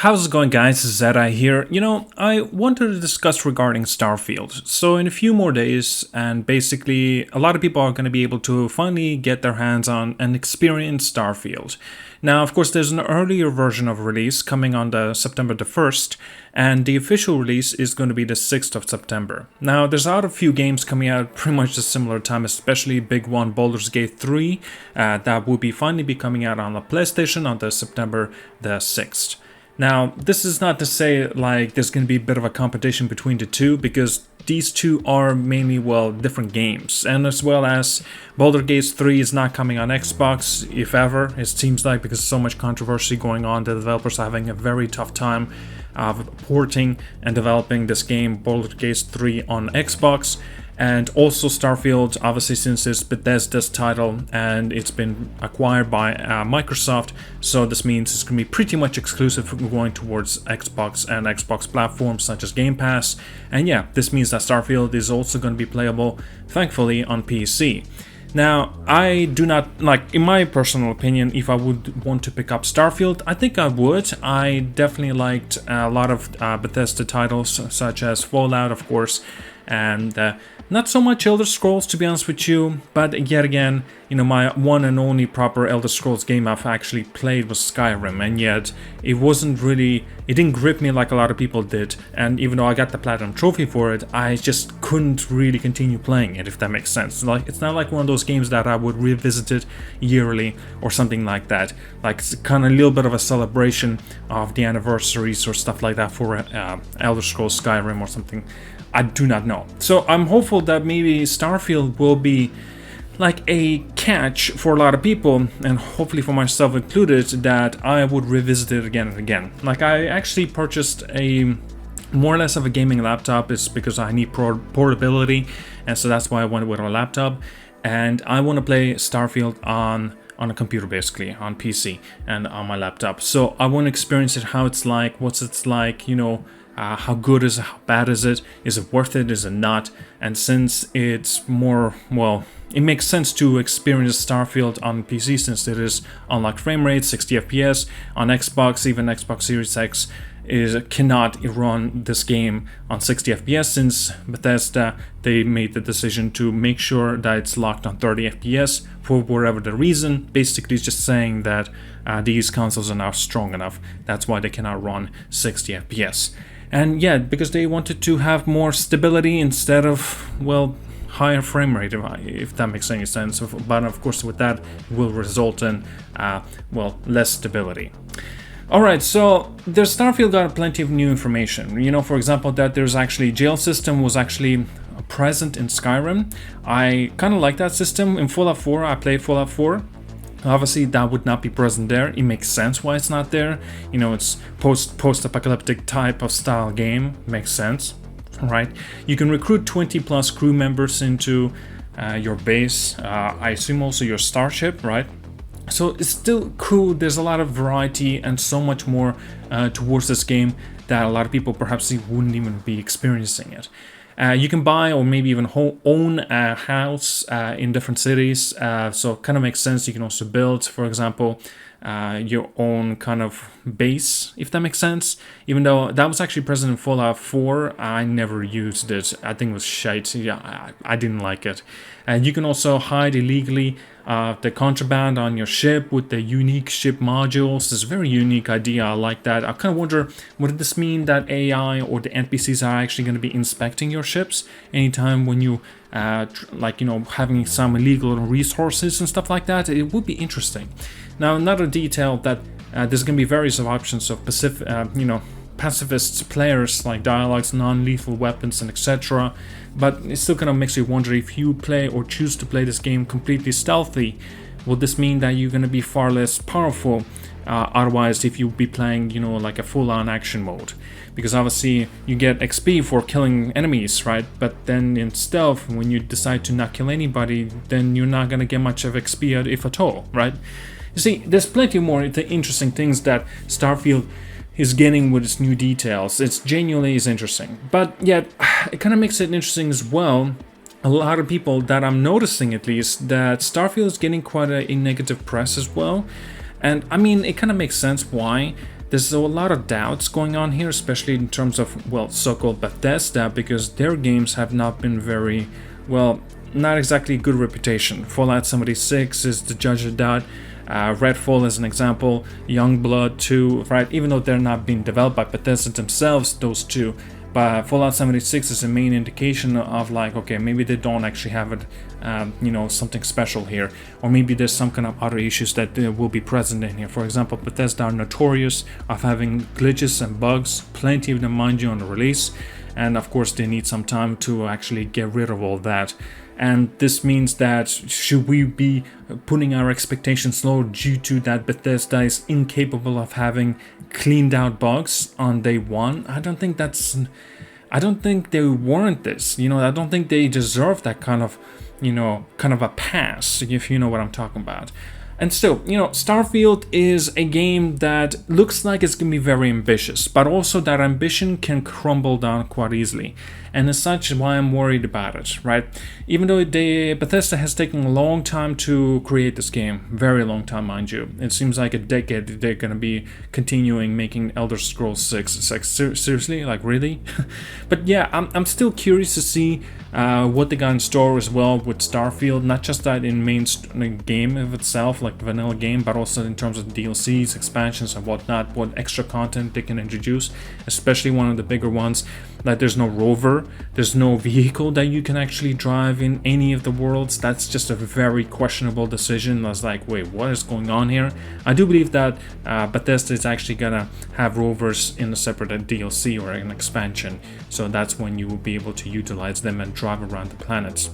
How's it going, guys? This is ZDEyE here. I wanted to discuss regarding Starfield. So in a few more days, and basically a lot of people are going to be able to finally get their hands on and experience Starfield. Now, of course, there's an earlier version of release coming on the September the 1st, and the official release is going to be the 6th of September. Now, there's out a few games coming out pretty much at a similar time, especially big one, Baldur's Gate 3, that will finally be coming out on the PlayStation on the September the 6th. Now, this is not to say like there's going to be a bit of a competition between the two, because these two are mainly, different games. And as well as Baldur's Gate 3 is not coming on Xbox, if ever, it seems like, because so much controversy going on. The developers are having a very tough time of porting and developing this game, Baldur's Gate 3, on Xbox. And also Starfield, obviously, since it's Bethesda's title and it's been acquired by Microsoft, so this means it's going to be pretty much exclusive going towards Xbox and Xbox platforms such as Game Pass. And yeah, this means that Starfield is also going to be playable, thankfully, on PC. Now, I do not, in my personal opinion, if I would want to pick up Starfield, I think I would. I definitely liked a lot of Bethesda titles, such as Fallout, of course, and not so much Elder Scrolls, to be honest with you, but yet again, my one and only proper Elder Scrolls game I've actually played was Skyrim, and yet it didn't grip me like a lot of people did, and even though I got the Platinum Trophy for it, I just couldn't really continue playing it, if that makes sense. It's not like one of those games that I would revisit it yearly or something like that. It's kind of a little bit of a celebration of the anniversaries or stuff like that for Elder Scrolls Skyrim or something. I do not know. So I'm hopeful that maybe Starfield will be like a catch for a lot of people, and hopefully for myself included, that I would revisit it again and again. I actually purchased a more or less of a gaming laptop. It's because I need portability, and so that's why I went with a laptop. And I want to play Starfield on a computer, basically on PC and on my laptop. So I want to experience it, how it's like, what's it's like, how good is it, how bad is it worth it, is it not? And since it's more, it makes sense to experience Starfield on PC since it is unlocked frame rate, 60 FPS. On Xbox, even Xbox Series X cannot run this game on 60 FPS, since Bethesda, they made the decision to make sure that it's locked on 30 FPS for whatever the reason. Basically, it's just saying that these consoles are not strong enough. That's why they cannot run 60 FPS. And yeah, because they wanted to have more stability instead of, higher frame rate, if that makes any sense. But of course, with that, it will result in, less stability. Alright, so the Starfield got plenty of new information. For example, that there's actually jail system was actually present in Skyrim. I kind of like that system. In Fallout 4, I played Fallout 4. Obviously, that would not be present there. It makes sense why it's not there. It's post-apocalyptic type of style game. Makes sense, right? You can recruit 20 plus crew members into your base. I assume also your starship, right? So it's still cool. There's a lot of variety and so much more towards this game that a lot of people perhaps wouldn't even be experiencing it. You can buy or maybe even own a house in different cities, so it kind of makes sense. You can also build, for example, your own kind of base, if that makes sense. Even though that was actually present in Fallout 4, I never used it. I think it was shite. Yeah, I didn't like it. And you can also hide illegally the contraband on your ship with the unique ship modules. It's a very unique idea. I like that. I kind of wonder, would this mean that AI or the NPCs are actually going to be inspecting your ships anytime when you, having some illegal resources and stuff like that? It would be interesting. Now, another detail that there's going to be various options of pacifist players, like dialogues, non-lethal weapons, and etc. But it still kind of makes you wonder, if you play or choose to play this game completely stealthy, will this mean that you're going to be far less powerful otherwise if you be playing, like a full-on action mode? Because obviously you get XP for killing enemies, right? But then in stealth, when you decide to not kill anybody, then you're not going to get much of XP, if at all, right? You see, there's plenty more interesting things that Starfield is getting with its new details. It's genuinely is interesting, but yet it kind of makes it interesting as well. A lot of people that I'm noticing, at least, that Starfield is getting quite a negative press as well. And I mean, it kind of makes sense why. there's a lot of doubts going on here, especially in terms of, well, so-called Bethesda, because their games have not been very, well, not exactly good reputation. Fallout 76 is the judge of that. Redfall as an example, Youngblood 2, right? Even though they're not being developed by Bethesda themselves, those two, but Fallout 76 is a main indication of like, okay, maybe they don't actually have it, something special here, or maybe there's some kind of other issues that will be present in here. For example, Bethesda are notorious of having glitches and bugs, plenty of them, mind you, on the release, and of course they need some time to actually get rid of all that. And this means that should we be putting our expectations low due to that Bethesda is incapable of having cleaned out bugs on day one? I don't think they warrant this. I don't think they deserve that kind of a pass, if you know what I'm talking about. And still, Starfield is a game that looks like it's going to be very ambitious, but also that ambition can crumble down quite easily. And as such, why I'm worried about it, right? Even though Bethesda has taken a long time to create this game, very long time, mind you. It seems like a decade they're going to be continuing making Elder Scrolls 6. It's like, seriously? Like, really? But yeah, I'm still curious to see what they got in store as well with Starfield, not just that in main game of itself, like the vanilla game, but also in terms of DLCs, expansions and whatnot, what extra content they can introduce, especially one of the bigger ones, that there's no rover, there's no vehicle that you can actually drive in any of the worlds. That's just a very questionable decision. I was like, wait, what is going on here? I do believe that Bethesda is actually gonna have rovers in a separate DLC or an expansion, so that's when you will be able to utilize them and drive around the planets.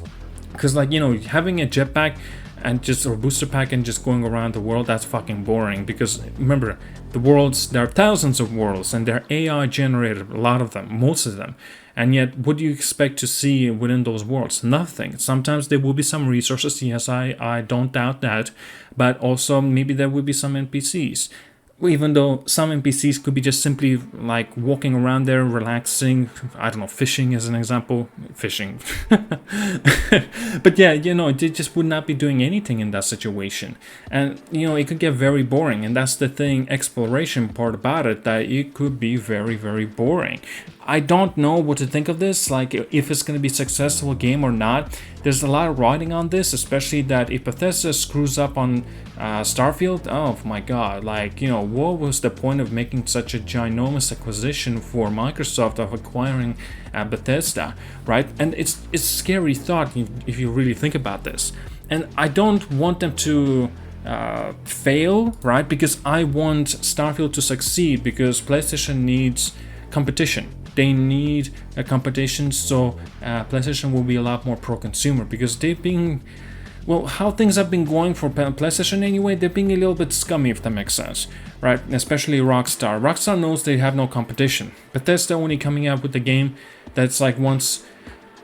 Because having a jetpack and just a booster pack and just going around the world, that's fucking boring. Because remember, the worlds, there are thousands of worlds and they're AI generated, a lot of them, most of them. And yet, what do you expect to see within those worlds? Nothing. Sometimes there will be some resources, yes, I don't doubt that, but also maybe there will be some NPCs. Even though some NPCs could be just simply like walking around there, relaxing, I don't know, fishing as an example, fishing. But yeah, they just would not be doing anything in that situation. And, it could get very boring. And that's the thing, exploration part about it, that it could be very, very boring. I don't know what to think of this, like if it's going to be a successful game or not. There's a lot of writing on this, especially that if Bethesda screws up on Starfield, oh my god, what was the point of making such a ginormous acquisition for Microsoft of acquiring Bethesda, right? And it's a scary thought if you really think about this. And I don't want them to fail, right? Because I want Starfield to succeed, because PlayStation needs competition. They need a competition, so PlayStation will be a lot more pro-consumer, because they've been, well, how things have been going for PlayStation anyway, they're being a little bit scummy, if that makes sense, right? Especially Rockstar. Rockstar knows they have no competition. Bethesda only coming out with the game that's like once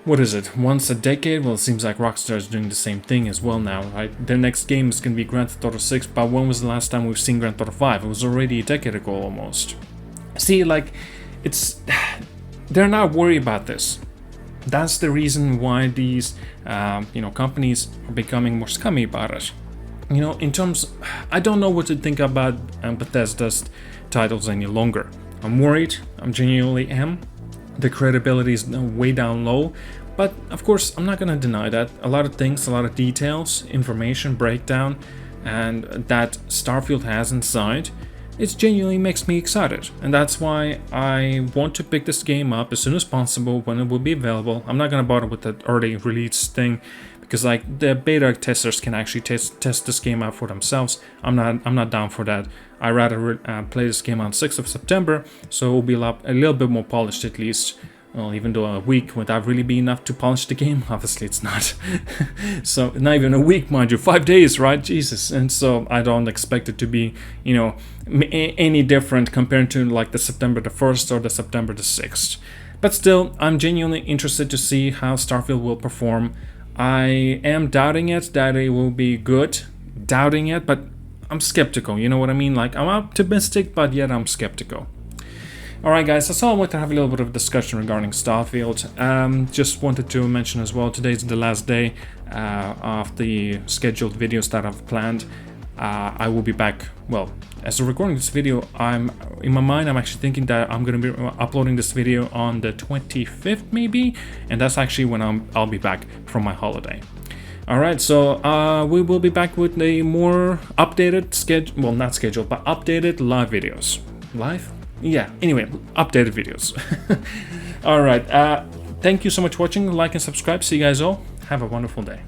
a decade? Well, it seems like Rockstar is doing the same thing as well now, right? Their next game is going to be Grand Theft Auto 6, but when was the last time we've seen Grand Theft Auto 5? It was already a decade ago almost. See, they're not worried about this. That's the reason why these, companies are becoming more scummy about it. I don't know what to think about Bethesda's titles any longer. I'm worried. I'm genuinely am. The credibility is way down low. But, of course, I'm not going to deny that. A lot of things, a lot of details, information, breakdown, and that Starfield has inside, it genuinely makes me excited, and that's why I want to pick this game up as soon as possible when it will be available. I'm not gonna bother with the early release thing, because the beta testers can actually test this game out for themselves. I'm not down for that. I rather play this game on 6th of September, so it will be a little bit more polished at least. Well, even though a week would that really be enough to polish the game? Obviously it's not. So not even a week, mind you, 5 days, right? Jesus. And so I don't expect it to be, any different compared to like the September the 1st or the September the 6th. But still, I'm genuinely interested to see how Starfield will perform. I am doubting it, that it will be good. Doubting it, but I'm skeptical, you know what I mean? Like, I'm optimistic, but yet I'm skeptical. Alright guys, that's all I wanted to have a little bit of a discussion regarding Starfield. Just wanted to mention as well, today's the last day of the scheduled videos that I've planned. I will be back. Well, as I'm recording this video, in my mind I'm actually thinking that I'm gonna be uploading this video on the 25th maybe, and that's actually when I'll be back from my holiday. All right, so we will be back with a more updated schedule, well, not scheduled, but updated live videos. Live? Yeah, anyway, updated videos. All right, thank you so much for watching. Like and subscribe. See you guys all. Have a wonderful day.